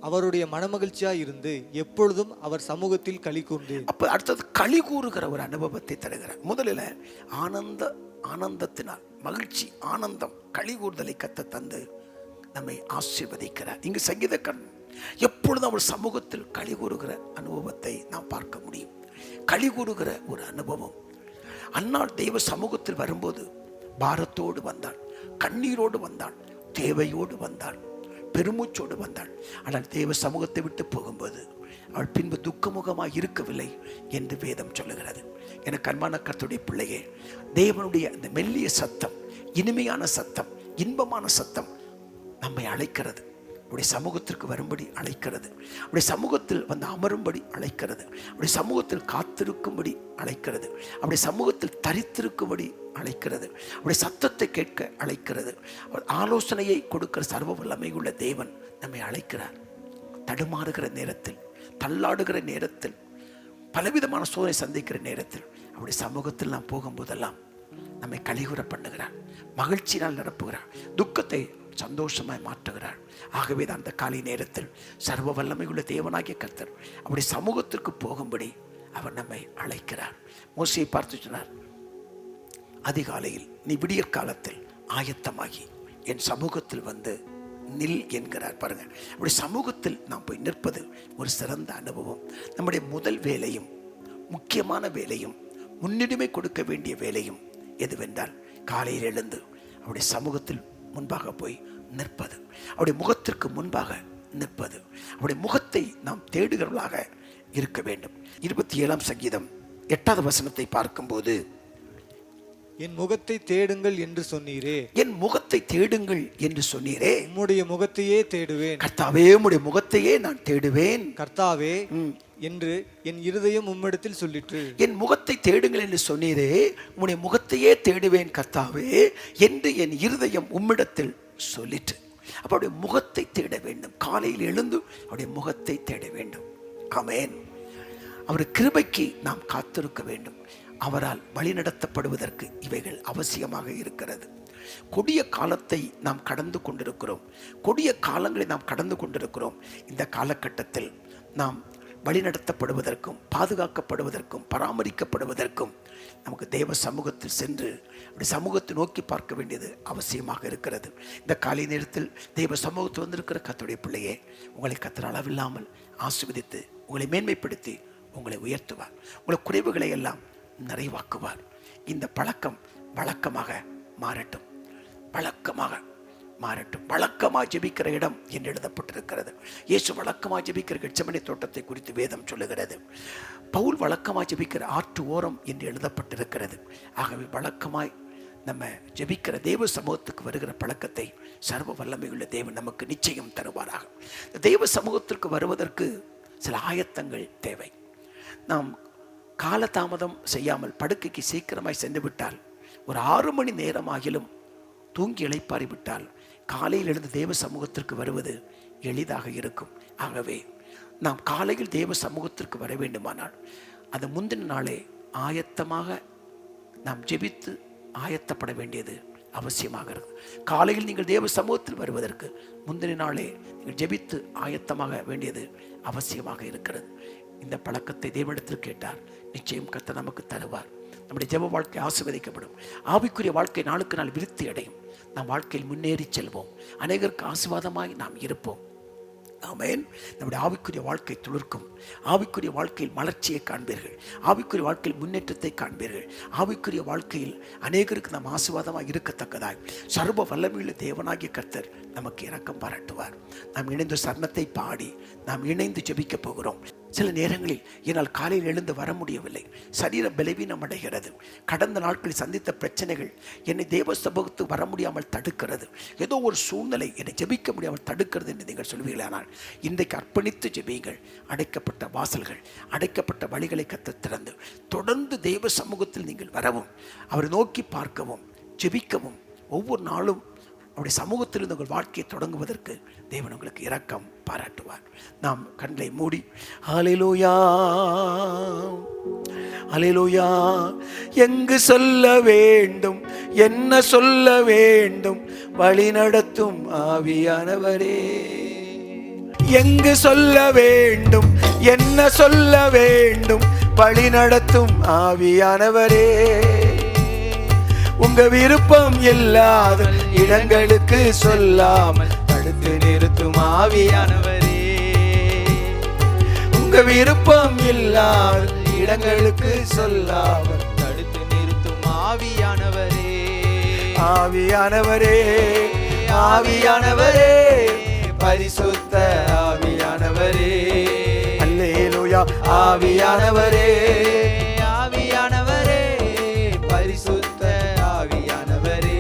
அவருடைய மனமகிழ்ச்சியாய் இருந்து எப்பொழுதும் அவர் சமூகத்தில் களி கூர்ந்தேன். அப்ப அடுத்தது களி கூறுகிற ஒரு அனுபவத்தை தருகிறார். முதலில் ஆனந்தத்தினால் மகிழ்ச்சி, ஆனந்தம், களி கூறுதலை கத்த தந்து நம்மை ஆசீர்வதிக்கிறார். இங்கு சங்கீதக்காரன் எப்பொழுதும் அவர் சமூகத்தில் களி கூறுகிற அனுபவத்தை நாம் பார்க்க முடியும். களி கூறுகிற ஒரு அனுபவம். அன்னாள் தெய்வ சமூகத்தில் வரும்போது பாரத்தோடு வந்தாள், கண்ணீரோடு வந்தாள், தேவையோடு வந்தாள், பெருமூச்சோடு வந்தாள். ஆனால் தேவ சமூகத்தை விட்டு போகும்போது அவள் பின்பு துக்கமுகமாக இருக்கவில்லை என்று வேதம் சொல்லுகிறது. எனக்கு அன்பான கர்த்தருடைய பிள்ளையே, தேவனுடைய அந்த மெல்லிய சத்தம், இனிமையான சத்தம், இன்பமான சத்தம் நம்மை அழைக்கிறது. உடைய சமூகத்திற்கு வரும்படி அழைக்கிறது. உடைய சமூகத்தில் வந்து அமரும்படி அழைக்கிறது. உடைய சமூகத்தில் காத்திருக்கும்படி அழைக்கிறது. அவருடைய சமூகத்தில் தரித்திருக்கும்படி அழைக்கிறது. அவருடைய சத்தத்தை கேட்க அழைக்கிறது. ஆலோசனையை கொடுக்கிற சர்வ வல்லமையுள்ள தேவன் நம்மை அழைக்கிறார். தடுமாறுகிற நேரத்தில், தள்ளாடுகிற நேரத்தில், பலவிதமான சோதனை சந்திக்கிற நேரத்தில் அவருடைய சமூகத்தில் நாம் போகும்போதெல்லாம் நம்மை கலிகுற பண்ணுகிறார், மகிழ்ச்சியினால் நிரப்புகிறார், துக்கத்தை சந்தோஷமாய் மாற்றுகிறார். ஆகவே தான் அந்த காலை நேரத்தில் சர்வ வல்லமையுள்ள தேவனாகிய கர்த்தர் அவருடைய சமூகத்திற்கு போகும்படி அவர் நம்மை அழைக்கிறார். மோசேயை பார்த்து சொன்னார், அதிகாலையில் நீ விடியற் காலத்தில் ஆயத்தமாகி என் சமூகத்தில் வந்து நில் என்கிறார். பாருங்க, அப்படி சமூகத்தில் நாம் போய் நிற்பது ஒரு சிறந்த அனுபவம். நம்முடைய முதல் வேலையும் முக்கியமான வேலையும் முன்னுரிமை கொடுக்க வேண்டிய வேலையும் எதுவென்றால் காலையில் எழுந்து அவருடைய சமூகத்தில் முன்பாக போய் நிற்பது, அவருடைய முகத்திற்கு முன்பாக நிற்பது, அவருடைய முகத்தை நாம் தேடுகிறவர்களாக இருக்க வேண்டும். 27ஆம் சங்கீதம் 8வது வசனத்தை பார்க்கும்போது, என் முகத்தை தேடுங்கள் என்று சொன்னீரே, என் முகத்தை தேடுங்கள் என்று சொன்னீரே, உம்முடைய முகத்தையே தேடுவேன். கர்த்தாவே, உம்முடைய முகத்தையே நான் தேடுவேன். கர்த்தாவே என்று என் இருதயம் உம்மிடத்தில் சொல்லிற்று. என் முகத்தை தேடுங்கள் என்று சொன்னீரே, உம்முடைய முகத்தையே தேடுவேன் கர்த்தாவே என்று என் இருதயம் உம்மிடத்தில் சொல்லிற்று. அப்ப அவருடைய முகத்தை தேட வேண்டும். காலையில் எழுந்து அவருடைய முகத்தை தேட வேண்டும். ஆமென். அவர் கிருபைக்கு நாம் காத்திருக்க வேண்டும். அவரால் வழிநடத்தப்படுவதற்கு இவைகள் அவசியமாக இருக்கிறது. கொடிய காலத்தை நாம் கடந்து கொண்டிருக்கிறோம். கொடிய காலங்களை நாம் கடந்து கொண்டிருக்கிறோம். இந்த காலகட்டத்தில் நாம் வழிநடத்தப்படுவதற்கும் பாதுகாக்கப்படுவதற்கும் பராமரிக்கப்படுவதற்கும் நமக்கு தேவ சமூகத்தில் சென்று அப்படி சமூகத்தை நோக்கி பார்க்க வேண்டியது அவசியமாக இருக்கிறது. இந்த காலை நேரத்தில் தேவ சமூகத்தில் வந்திருக்கிற கர்த்தருடைய பிள்ளையே, உங்களை கர்த்தர் அளவில்லாமல் ஆசீர்வதித்து உங்களை மேன்மைப்படுத்தி உங்களை உயர்த்துவார். உங்களை குறைவுகளை எல்லாம் நிறைவாக்குவார். இந்த பழக்கம் வழக்கமாக மாறட்டும், வழக்கமாக மாறட்டும். வழக்கமாக ஜெபிக்கிற இடம் என்று எழுதப்பட்டிருக்கிறது. இயேசு வழக்கமாக ஜெபிக்கிற கெத்செமனே தோட்டத்தை குறித்து வேதம் சொல்லுகிறது. பவுல் வழக்கமாக ஜெபிக்கிற ஆற்று ஓரம் என்று எழுதப்பட்டிருக்கிறது. ஆகவே வழக்கமாய் நம்ம ஜெபிக்கிற தேவ சமூகத்துக்கு வருகிற பழக்கத்தை சர்வ வல்லமையுள்ள தேவன் நமக்கு நிச்சயம் தருவாராக. தேவ சமூகத்திற்கு வருவதற்கு சில ஆயத்தங்கள் தேவை. நாம் காலதாமதம் செய்யாமல் படுக்கைக்கு சீக்கிரமாய் சென்று விட்டால், ஒரு 6 மணி நேரம் ஆகிலும் தூங்கி இளைப்பாறி விட்டால் காலையில் எழுந்து தேவ சமூகத்திற்கு வருவது எளிதாக இருக்கும். ஆகவே நாம் காலையில் தேவ சமூகத்திற்கு வர வேண்டுமானால் அது முந்தின நாளே ஆயத்தமாக நாம் ஜெபித்து ஆயத்தப்பட வேண்டியது அவசியமாக இருக்குது. காலையில் நீங்கள் தேவ சமூகத்தில் வருவதற்கு முந்தின நாளே நீங்கள் ஜெபித்து ஆயத்தமாக வேண்டியது அவசியமாக இருக்கிறது. இந்த பழக்கத்தை தேவனிடத்தில் கேட்டார், நிச்சயம் கர்த்தர் நமக்கு தருவார். நம்முடைய ஜெப வாழ்க்கை ஆசீர்வதிக்கப்படும். ஆவிக்குரிய வாழ்க்கை நாளுக்கு நாள் விருத்தி அடையும். நாம் வாழ்க்கையில் முன்னேறி செல்வோம். அநேகருக்கு ஆசீர்வாதமாய் நாம் இருப்போம். ஆமென். நம்முடைய ஆவிக்குரிய வாழ்க்கை துளிர்க்கும். ஆவிக்குரிய வாழ்க்கையில் மலர்ச்சியை காண்பீர்கள். ஆவிக்குரிய வாழ்க்கையில் முன்னேற்றத்தை காண்பீர்கள். ஆவிக்குரிய வாழ்க்கையில் அநேகருக்கு நாம் ஆசீர்வாதமாக இருக்கத்தக்கதாய் சர்வ வல்லமையுள்ள தேவனாகிய கர்த்தர் நமக்கு இரக்கம் பாராட்டுவார். நாம் இணைந்து சரணத்தை பாடி நாம் இணைந்து ஜெபிக்க போகிறோம். சில நேரங்களில் என்னால் காலையில் எழுந்து வர முடியவில்லை, சரீர பலவீனம் அடைகிறது, கடந்த நாட்களில் சந்தித்த பிரச்சனைகள் என்னை தேவ சமூகத்துக்கு வர முடியாமல் தடுக்கிறது, ஏதோ ஒரு சூழ்நிலை என்னை ஜெபிக்க முடியாமல் தடுக்கிறது என்று நீங்கள் சொல்வீர்களானால் இன்றைக்கு அர்ப்பணித்து ஜெபியுங்கள். அடைக்கப்பட்ட வாசல்கள், அடைக்கப்பட்ட வழிகளை கர்த்தர் திறந்து தொடர்ந்து தேவ சமூகத்தில் நீங்கள் வரவும், அவரை நோக்கி பார்க்கவும், ஜெபிக்கவும், ஒவ்வொரு நாளும் அவருடைய சமூகத்தில் உங்கள் வாழ்க்கையை தொடங்குவதற்கு தேவன் உங்களுக்கு இரக்கம் பாராட்டுவார். நாம் கண்களை மூடி ஹல்லேலூயா ஹல்லேலூயா, எங்கு சொல்ல வேண்டும், என்ன சொல்ல வேண்டும், வழி நடத்தும் ஆவியானவரே. எங்கு சொல்ல வேண்டும், என்ன சொல்ல வேண்டும், வழி நடத்தும் ஆவியானவரே. உங்க விருப்பம் இல்லாத இடங்களுக்கு சொல்லாமல் தடுத்து நிறுத்தும் ஆவியானவரே. உங்க விருப்பம் இல்லாத இடங்களுக்கு சொல்லாமல் தடுத்து நிறுத்தும் ஆவியானவரே. ஆவியானவரே, ஆவியானவரே, பரிசுத்த ஆவியானவரே. அல்லேலூயா. ஆவியானவரே, ஆவியானவரே, பரிசுத்த ஆவியானவரே.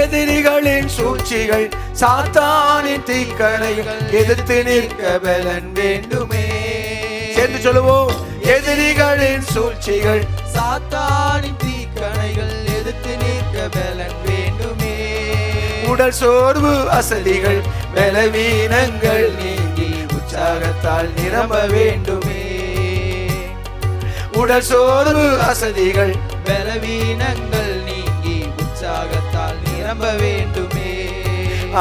எதிரிகளின் சூழ்ச்சிகள், சாத்தானின் தீக்கணைகள் எதிர்த்து நிற்க பலன் வேண்டுமே. சேர்ந்து சொல்லுவோம். எதிரிகளின் சூழ்ச்சிகள், சாத்தானின் தீக்கணைகள் எதிர்த்து நிற்க பலன் வேண்டுமே. உடல் சோர்வு, அசதிகள், பலவீனங்கள் நீங்கி உற்சாகத்தால் நிரம்ப வேண்டுமே. உடல் சோர்வு, அசதிகள், பலவீனங்கள் நீங்கி உற்சாகத்தால் நிரம்ப வேண்டுமே.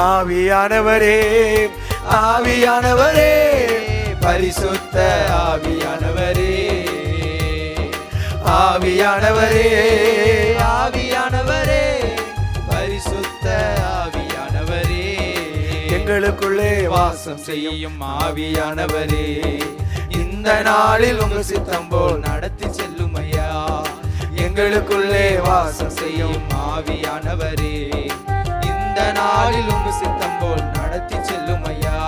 ஆவியானவரே, ஆவியானவரே, பரிசுத்த ஆவியானவரே. ஆவியானவரே, ஆவியானவரே, பரிசுத்த ஆவியானவரே. எங்களுக்குள்ளே வாசம் செய்யும் ஆவியானவரே, இந்த நாளில் உங்க சித்தம் போல் நடத்தி செல்லும் ஐயா. எங்களுக்குள்ளே வாசம் செய்யும் ஆவியானவரே, இந்த நாளில் உங்க சித்தம் போல் நடத்தி செல்லும் ஐயா.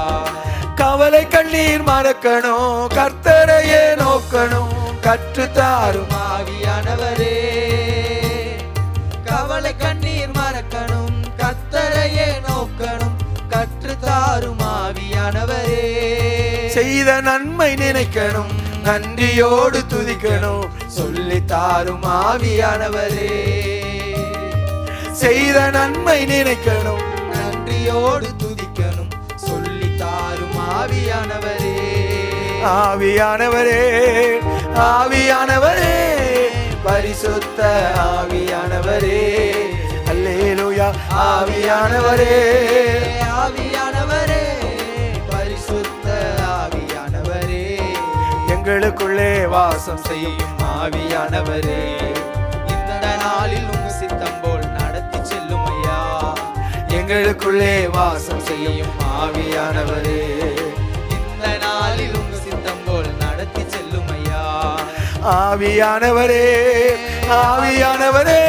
கவலை கண்ணீர் மறக்கணும், கர்த்தரையே நோக்கணும், கற்றுத்தாரும் ஆவியானவரே, கவலை கண்ணீர் மறக்கணும், கர்த்தரையே நோக்கணும், கற்றுத்தாரும் ஆவியானவரே. செய்த நன்மை நினைக்கணும், நன்றியோடு துதிக்கணும், சொல்லித்தாரும் ஆவியானவரே. செய்த நன்மை நினைக்கணும், நன்றியோடு துதிக்கணும், சொல்லித்தாரும் ஆவியானவரே. ஆவியானவரே, ஆவியானவரே, பரிசுத்த ஆவியானவரே, அல்லேலூயா. ஆவியானவரே, ஆவியானவரே, பரிசுத்த ஆவியானவரே, எங்களுக்குள்ளே வாசம் செய்யும் ஆவியானவரே, இந்த நாளில் உங்க சித்தம் போல் நடத்தி செல்லும் ஐயா. எங்களுக்குள்ளே வாசம் செய்யும் ஆவியானவரே, இந்த நாளில் உங்க சித்தம் போல் நடத்தி செல்லும் ஐயா. ஆவியானவரே, ஆவியானவரே,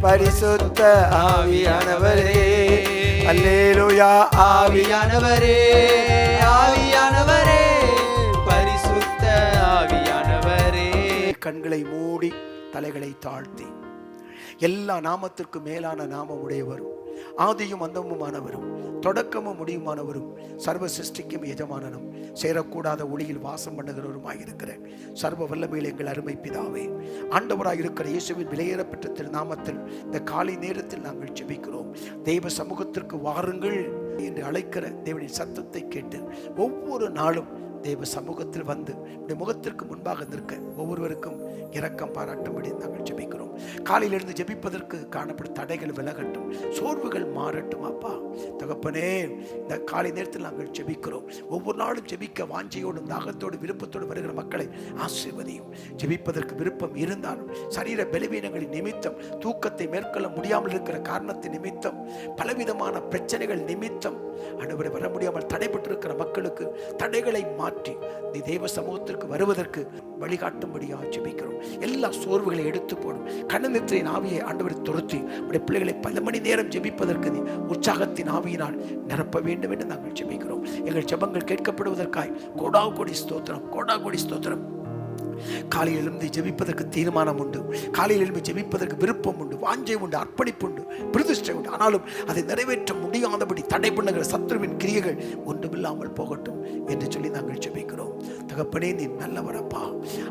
பரிசுத்த ஆவியானவரே, அல்லேலூயா. ஆவியானவரே, ஆவியானவரே, பரிசுத்த ஆவியானவரே. கண்களை மூடி தலைகளை தாழ்த்தி, எல்லா நாமத்திற்கும் மேலான நாமம் உடையவரும், ஆதியும் அந்தமுமானவரும், தொடக்கமும் முடியுமானவரும், சர்வ சிருஷ்டிக்கும் எஜமானனும், சேரக்கூடாத ஒளியில் வாசம் பண்ணுகிறவருமாயிருக்கிற சர்வ வல்லமையில் எங்கள் அருமை பிதாவே, ஆண்டவராக இருக்கிற இயேசுவின் விலையேறப்பெற்ற திருநாமத்தில் இந்த காலை நேரத்தில் நாங்கள் ஜெபிக்கிறோம். தெய்வ சமூகத்திற்கு வாருங்கள் என்று அழைக்கிற தேவனின் சத்தத்தை கேட்டு ஒவ்வொரு நாளும் தேவ சமூகத்தில் வந்து உடைய முகத்திற்கு முன்பாக நிற்க ஒவ்வொருவருக்கும் இரக்கம் பாராட்டும்படி நாங்கள் ஜெபிக்கிறோம். காலையிலிருந்து ஜெபிப்பதற்கு காணப்படும் தடைகள் விலகட்டும், சோர்வுகள் மாறட்டும். அப்பா தகப்பனே, இந்த காலை நேரத்தில் நாங்கள் ஜெபிக்கிறோம். ஒவ்வொரு நாளும் ஜெபிக்க வாஞ்சையோடும் தாகத்தோடு விருப்பத்தோடு வருகிற மக்களை ஆசீர்வதியும். ஜெபிப்பதற்கு விருப்பம் இருந்தாலும் சரீர பலவீனங்களின் நிமித்தம், தூக்கத்தை மேற்கொள்ள முடியாமல் இருக்கிற காரணத்தின் நிமித்தம், பலவிதமான பிரச்சனைகள் நிமித்தம் ஆண்டவரே வர முடியாமல் தடைபட்டிருக்கிற மக்களுக்கு தடைகளை மாற்றி நீ தேவ சமூகத்திற்கு வருவதற்கு வழிகாட்டும்படியாக ஜெபிக்கிறோம். எல்லா சோர்வுகளை எடுத்து போடும் கண்ணநித்திரையின் ஆவியை ஆண்டவரை துரத்தி உடைய பிள்ளைகளை பல மணி நேரம் ஜெபிப்பதற்கு நீ உற்சாகத்தின் ஆவியினால் நிரப்ப வேண்டும் என்று நாங்கள் ஜெபிக்கிறோம். எங்கள் ஜெபங்கள் கேட்கப்படுவதற்காய் கோடா கோடி ஸ்தோத்திரம், கோடா கோடி ஸ்தோத்திரம். காலையில் எழுந்து ஜெபிப்பதற்கு தீர்மானம் உண்டு, காலையில் எழுந்து ஜெபிப்பதற்கு விருப்பம் உண்டு, வாஞ்சை உண்டு, அர்ப்பணிப்பு உண்டு, பிரதிஷ்டை உண்டு. ஆனாலும் அதை நிறைவேற்ற முடியாதபடி தடை பண்ணுகிற சத்துருவின் கிரியைகள் ஒன்றுமில்லாமல் போகட்டும் என்று சொல்லி நாங்கள் ஜெபிக்கிறோம். தகப்பனே, நீ நல்லவரப்பா.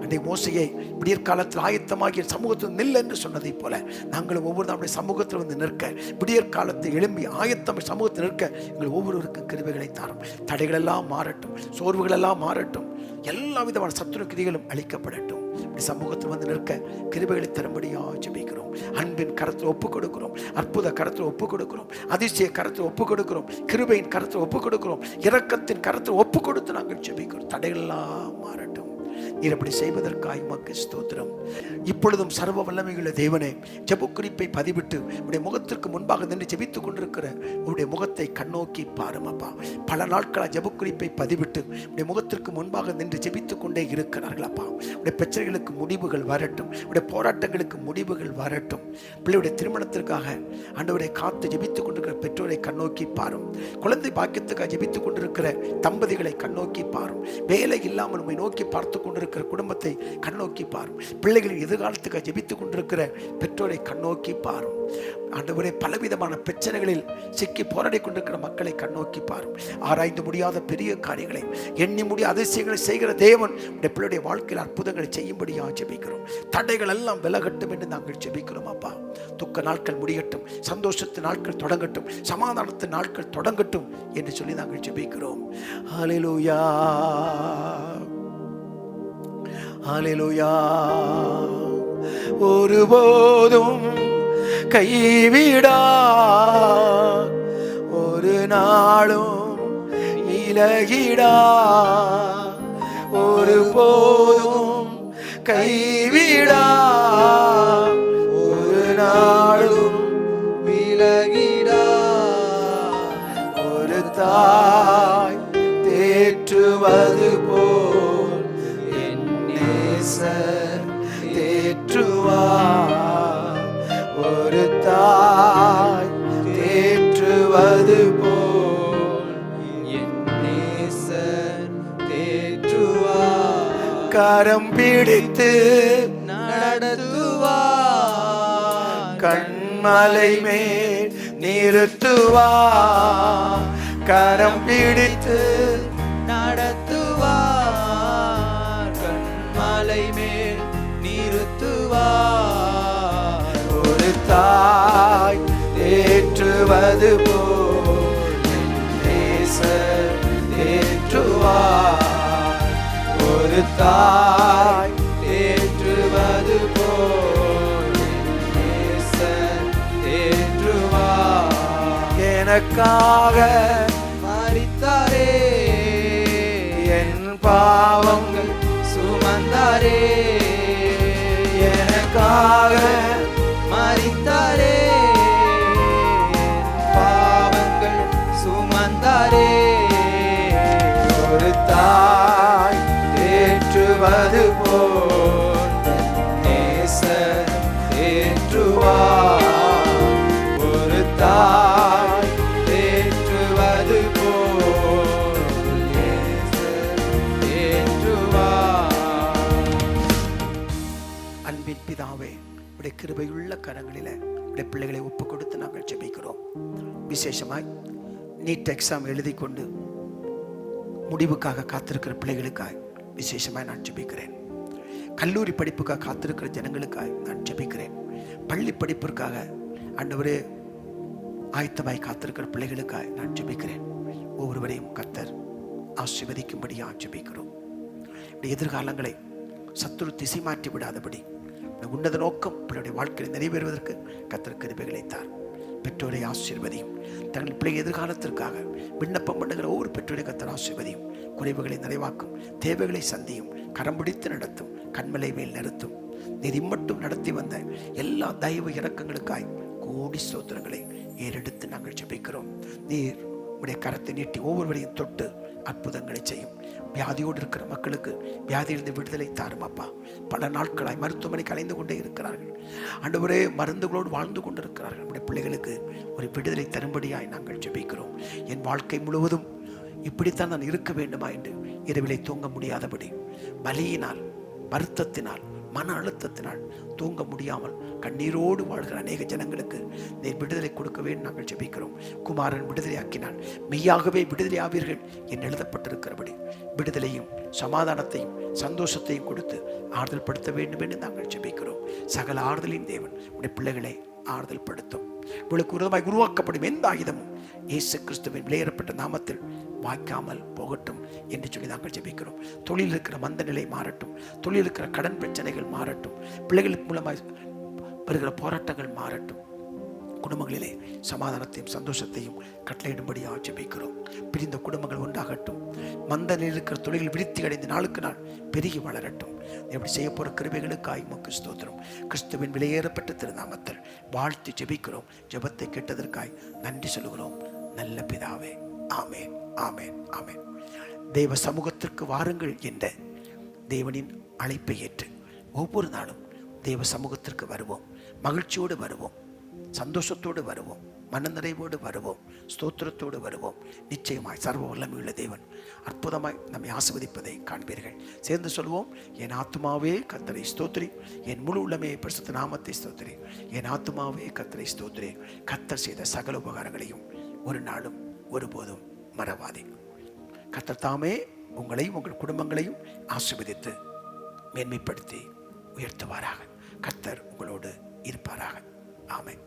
அன்றைய மோசையை விடியற்காலத்தில் ஆயத்தமாகிய சமூகத்தில் நில் என்று சொன்னதை போல நாங்களும் ஒவ்வொரு நம்முடைய சமூகத்தில் வந்து நிற்க, விடியற்காலத்தை எழும்பி ஆயத்தம் சமூகத்தில் நிற்க எங்கள் ஒவ்வொருவருக்கும் கிருபைகளை தாரும். தடைகள் எல்லாம் மாறட்டும், சோர்வுகள் எல்லாம் மாறட்டும், எல்லா விதமான சத்துரு கிரிகளும் அழிக்கப்படட்டும். சமூகத்தில் வந்து நிற்க கிருபைகளை தரும்படியாக ஜெபிக்கிறோம். அன்பின் கரத்தில் ஒப்புக் கொடுக்கிறோம், அற்புத கரத்தில் ஒப்புக் கொடுக்கிறோம், அதிசய கரத்தில் ஒப்புக் கொடுக்கிறோம், கிருபையின் கரத்தில் ஒப்புக் கொடுக்கிறோம், இரக்கத்தின் கரத்தில் ஒப்புக் கொடுத்து நாங்கள் ஜெபிக்கிறோம். தடைகள் எல்லாம் மாறட்டும். நீர் அப்படி செய்வதற்காக உமக்கு ஸ்தோத்திரம். இப்பொழுதும் சர்வ வல்லமையுள்ள தேவனே, ஜெபக்குறிப்பை பதிவிட்டு உடைய முகத்திற்கு முன்பாக நின்று ஜெபித்துக் கொண்டிருக்கிற உடைய முகத்தை கண்ணோக்கி பாருமப்பா. பல நாட்களாக ஜெபக்குறிப்பை பதிவிட்டு உடைய முகத்திற்கு முன்பாக நின்று ஜெபித்துக் கொண்டே இருக்கிறார்களப்பா. உடைய பிரச்சனைகளுக்கு முடிவுகள் வரட்டும், உடைய போராட்டங்களுக்கு முடிவுகள் வரட்டும். பிள்ளையுடைய திருமணத்திற்காக ஆண்டவரை காத்து ஜெபித்துக் கொண்டிருக்கிற பெற்றோரை கண்ணோக்கி பாரும். குழந்தை பாக்கியத்துக்காக ஜெபித்துக் கொண்டிருக்கிற தம்பதிகளை கண்ணோக்கி பாரும். வேலை இல்லாமல் உண்மை நோக்கி பார்த்து கொண்டிருக்கிற குடும்பத்தை கண்ணோக்கி பாரும். பிள்ளைகளின் எதிர்காலத்துக்காக ஜெபித்துக் கொண்டிருக்கிற பெற்றோரை கண்ணோக்கி பாரும். ஆண்டவரே, பலவிதமான பிரச்சனைகளில் சிக்கி போராடி கொண்டிருக்கிற மக்களை கண்ணோக்கி பாரும். ஆராய்ந்து முடியாத பெரிய காரியங்களை, எண்ணி முடியாத அதிசயங்களை செய்கிற தேவன் உடைய பிள்ளையுடைய வாழ்க்கையில் அற்புதங்களை செய்யும்படியாக ஜெபிக்கிறோம். தடைகள் எல்லாம் விலகட்டும் என்று நாங்கள் ஜெபிக்கிறோம் அப்பா. துக்க நாட்கள் முடியட்டும், சந்தோஷத்தின் நாட்கள் தொடங்கட்டும், சமாதானத்தின் நாட்கள் தொடங்கட்டும் என்று சொல்லி நாங்கள் ஜெபிக்கிறோம். ஹல்லேலூயா, ஹல்லேலூயா. ஒருபோதும் கைவிடா, ஒரு நாளும் இலகிடா, ஒருபோதும் கைவிடா, ஒரு நாளும் விலகிடா. ஒரு தாய் தேற்றுவது போல் என் நேசர் தேற்றுவார். கரம் பிடித்து நடத்துவார். கண்மலை மேல் நிறுத்துவார். கரம் பிடித்து நடத்துவார். கண்மலை மேல் நிறுத்துவார். ஒரு தாய் தேற்றுவது போல் என் நேசர் தேற்றுவார். ஒரு தாய் தேற்றுவது போல் என் நேசர் தேற்றுவார். எனக்காக மரித்தாரே, என் பாவங்கள் சுமந்தாரே. எனக்காக மரித்தாரே, பாவங்கள் சுமந்தாரே. ஒரு தாய் தேற்றுவது போல் என் நேசர் தேற்றுவார். ஒரு தாய் தேற்றுவது போல் நேசர் தேற்றுவார். அன்பின் பிதாவே, உடைய கிருபையுள்ள கரங்களில் உடைய பிள்ளைகளை ஒப்பு கொடுத்து நாங்கள் ஜெபிக்கிறோம். விசேஷமாய் நீட் எக்ஸாம் எழுதி கொண்டு முடிவுக்காக காத்திருக்கிற பிள்ளைகளுக்காய் விசேஷமாய் நான் ஜெபிக்கிறேன். கல்லூரி படிப்புக்காக காத்திருக்கிற ஜனங்களுக்காய் நான் ஜெபிக்கிறேன். பள்ளி படிப்பிற்காக ஆண்டவரே ஆயத்தமாய் காத்திருக்கிற பிள்ளைகளுக்காய் நான் ஜெபிக்கிறேன். ஒவ்வொருவரையும் கர்த்தர் ஆசீர்வதிக்கும்படியாக ஜெபிக்கிறோம். எதிர்காலங்களை சத்துரு திசை மாற்றி விடாதபடி உன்னத நோக்கம் பிள்ளையுடைய வாழ்க்கையில் நிறைவேறுவதற்கு கர்த்தர் கிருபைகளை தார். பெற்றோரை ஆசீர்வதியும். தங்கள் பிள்ளை எதிர்காலத்திற்காக விண்ணப்பம் பண்ணுகிற ஒவ்வொரு பெற்றோரை கர்த்தர் ஆசீர்வதியும். குறைவுகளை நிறைவாக்கும், தேவைகளை சந்தியும், கரம் பிடித்து நடத்தும், கண்மலை மேல் நிறுத்தும். நீர் இம்மட்டும் நடத்தி வந்த எல்லா தயவு இரக்கங்களுக்காய் கோடி ஸ்தோத்திரங்களை ஏறெடுத்து நாங்கள் ஜெபிக்கிறோம். நீர் உடைய கரத்தை நீட்டி ஒவ்வொருவரையும் தொட்டு அற்புதங்களை செய்யும். வியாதியோடு இருக்கிற மக்களுக்கு வியாதியிலிருந்து விடுதலை தாரும் அப்பா. பல நாட்களாய் மருத்துவமனைக்கு அலைந்து கொண்டே இருக்கிறார்கள் ஆண்டவரே, மருந்துகளோடு வாழ்ந்து கொண்டிருக்கிறார்கள். நம்முடைய பிள்ளைகளுக்கு ஒரு விடுதலை தரும்படியாய் நாங்கள் ஜெபிக்கிறோம். என் வாழ்க்கை முழுவதும் இப்படித்தான் நான் இருக்க வேண்டுமா என்று இரவிலை தூங்க முடியாதபடி வலியினால், வருத்தத்தினால், மன அழுத்தத்தினால் தூங்க முடியாமல் கண்ணீரோடு வாழ்கிற அநேக ஜனங்களுக்கு நீர் விடுதலை கொடுக்க வேண்டும் நாங்கள் ஜெபிக்கிறோம். குமாரன் விடுதலையாக்கினான், மெய்யாகவே விடுதலை ஆவீர்கள் என்று எழுதப்பட்டிருக்கிறபடி விடுதலையும் சமாதானத்தையும் சந்தோஷத்தையும் கொடுத்து ஆறுதல் படுத்த வேண்டும் என்று நாங்கள் ஜெபிக்கிறோம். சகல ஆறுதலின் தேவன் உடைய பிள்ளைகளை ஆறுதல் படுத்தும். உங்களுக்கு விரோதமாய் உருவாக்கப்படும் எந்த ஆயுதமும் இயேசு கிறிஸ்துவின் விலையேறப்பட்ட நாமத்தில் வாய்க்காமல் போகட்டும் என்று சொல்லி நாங்கள் ஜெபிக்கிறோம். தொழில் இருக்கிற மந்த நிலை மாறட்டும். தொழில் இருக்கிற கடன் பிரச்சனைகள் மாறட்டும். பிள்ளைகளுக்கு மூலமாய் வருகிற போராட்டங்கள் மாறட்டும். குடும்பங்களிலே சமாதானத்தையும் சந்தோஷத்தையும் கட்டளையிடும்படியாக ஜெபிக்கிறோம். பிரிந்த குடும்பங்கள் ஒன்றாகட்டும். மந்த நிலையில் இருக்கிற தொழில்கள் விருத்தி அடைந்து நாளுக்கு நாள் பெருகி வளரட்டும். எப்படி செய்ய போற கிருபைகளுக்காய் உமக்கு ஸ்தோத்திரம். கிறிஸ்துவின் விலையேறப்பட்ட திருநாமத்தில் வாழ்த்தி ஜெபிக்கிறோம். ஜெபத்தை கேட்டதற்காய் நன்றி சொல்கிறோம் நல்ல பிதாவே. ஆமேன், ஆமேன், ஆமேன். தேவ சமூகத்திற்கு வாருங்கள் என்ற தேவனின் அழைப்பை ஏற்று ஒவ்வொரு நாளும் தேவ சமூகத்திற்கு வருவோம். மகிழ்ச்சியோடு வருவோம், சந்தோஷத்தோடு வருவோம், மனநிறைவோடு வருவோம், ஸ்தோத்திரத்தோடு வருவோம். நிச்சயமாய் சர்வ வல்லமையுள்ள தேவன் அற்புதமாய் நம்மை ஆசீர்வதிப்பதை காண்பீர்கள். சேர்ந்து சொல்வோம், என் ஆத்துமாவே கர்த்தரை ஸ்தோத்திரி, என் முழு உள்ளமே பரிசுத்த நாமத்தை ஸ்தோத்திரி. என் ஆத்துமாவே கர்த்தரை ஸ்தோத்திரி. கர்த்தர் செய்த சகல உபகாரங்களையும் ஒரு நாளும் ஒருபோதும் மறவாதே. கர்த்தர் தாமே உங்களையும் உங்கள் குடும்பங்களையும் ஆசீர்வதித்து மேன்மைப்படுத்தி உயர்த்துவாராக. கர்த்தர் உங்களோடு இருப்பாராக. ஆமென்.